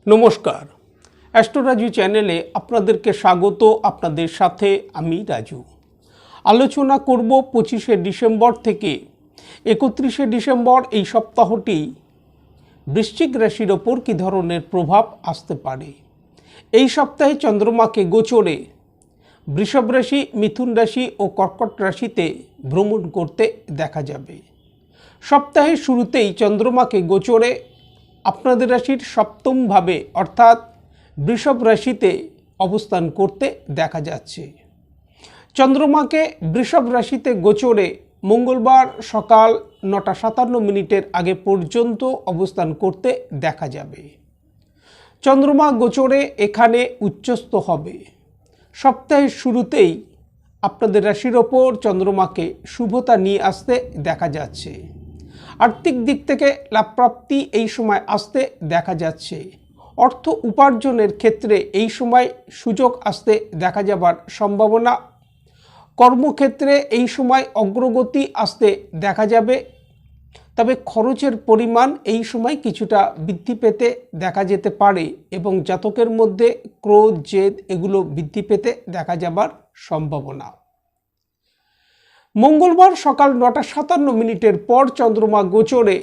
নমস্কার, অ্যাস্ট্রো রাজু চ্যানেলে আপনাদেরকে স্বাগত। আপনাদের সাথে আমি রাজু। আলোচনা করব 25শে ডিসেম্বর থেকে 31শে ডিসেম্বর এই সপ্তাহটি বৃশ্চিক রাশির ওপর কী ধরনের প্রভাব আসতে পারে। এই সপ্তাহে চন্দ্রমাকে গোচরে বৃষভ রাশি, মিথুন রাশি ও কর্কট রাশিতে ভ্রমণ করতে দেখা যাবে। সপ্তাহের শুরুতেই চন্দ্রমাকে গোচরে আপনাদের রাশির সপ্তমভাবে অর্থাৎ বৃষভ রাশিতে অবস্থান করতে দেখা যাচ্ছে। চন্দ্রমাকে বৃষভ রাশিতে গোচরে মঙ্গলবার সকাল 9:57 আগে পর্যন্ত অবস্থান করতে দেখা যাবে। চন্দ্রমা গোচরে এখানে উচ্চস্থ হবে। সপ্তাহের শুরুতেই আপনাদের রাশির ওপর চন্দ্রমাকে শুভতা নিয়ে আসতে দেখা যাচ্ছে। আর্থিক দিক থেকে লাভপ্রাপ্তি এই সময় আসতে দেখা যাচ্ছে। অর্থ উপার্জনের ক্ষেত্রে এই সময় সুযোগ আসতে দেখা যাবার সম্ভাবনা। কর্মক্ষেত্রে এই সময় অগ্রগতি আসতে দেখা যাবে, তবে খরচের পরিমাণ এই সময় কিছুটা বৃদ্ধি পেতে দেখা যেতে পারে এবং জাতকের মধ্যে ক্রোধ, জেদ এগুলো বৃদ্ধি পেতে দেখা যাবার সম্ভাবনা। মঙ্গলবার সকাল 9:57 পর চন্দ্রমা গোচরে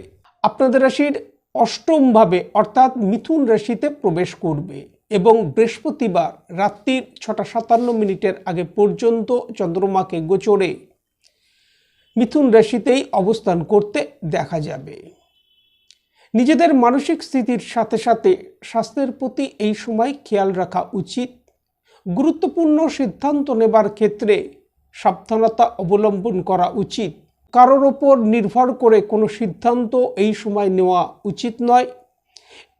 আপনাদের রাশির অষ্টমভাবে অর্থাৎ মিথুন রাশিতে প্রবেশ করবে এবং বৃহস্পতিবার রাত্রির 6:57 আগে পর্যন্ত চন্দ্রমাকে গোচরে মিথুন রাশিতেই অবস্থান করতে দেখা যাবে। নিজেদের মানসিক স্থিতির সাথে সাথে স্বাস্থ্যের প্রতি এই সময় খেয়াল রাখা উচিত। গুরুত্বপূর্ণ সিদ্ধান্ত নেবার ক্ষেত্রে সাবধানতা অবলম্বন করা উচিত। কারোর ওপর নির্ভর করে কোনো সিদ্ধান্ত এই সময় নেওয়া উচিত নয়।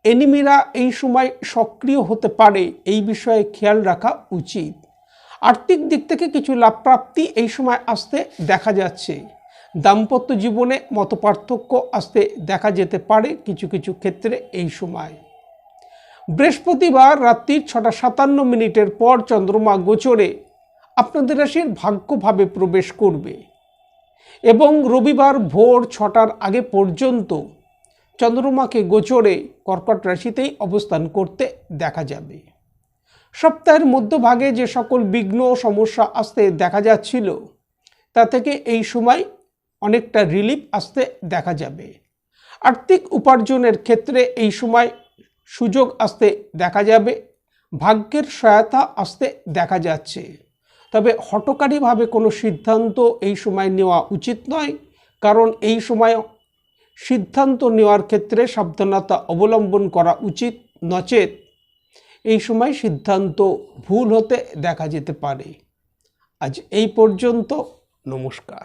এনিমিরা এই সময় সক্রিয় হতে পারে, এই বিষয়ে খেয়াল রাখা উচিত। আর্থিক দিক থেকে কিছু লাভপ্রাপ্তি এই সময় আসতে দেখা যাচ্ছে। দাম্পত্য জীবনে মতপার্থক্য আসতে দেখা যেতে পারে কিছু কিছু ক্ষেত্রে এই সময়। বৃহস্পতিবার রাত্রির 6:57 পর চন্দ্রমা গোচরে আপনাদের রাশির ভাগ্যভাবে প্রবেশ করবে এবং রবিবার ভোর 6টার আগে পর্যন্ত চন্দ্রমাকে গোচরে কর্কট রাশিতেই অবস্থান করতে দেখা যাবে। সপ্তাহের মধ্যভাগে যে সকল বিঘ্ন সমস্যা আসতে দেখা যাচ্ছিল তা থেকে এই সময় অনেকটা রিলিফ আসতে দেখা যাবে। আর্থিক উপার্জনের ক্ষেত্রে এই সময় সুযোগ আসতে দেখা যাবে। ভাগ্যের সহায়তা আসতে দেখা যাচ্ছে, তবে হঠকারীভাবে কোনো সিদ্ধান্ত এই সময় নেওয়া উচিত নয়, কারণ এই সময় সিদ্ধান্ত নেওয়ার ক্ষেত্রে সাবধানতা অবলম্বন করা উচিত, নচেত এই সময় সিদ্ধান্ত ভুল হতে দেখা যেতে পারে। আজ এই পর্যন্ত। নমস্কার।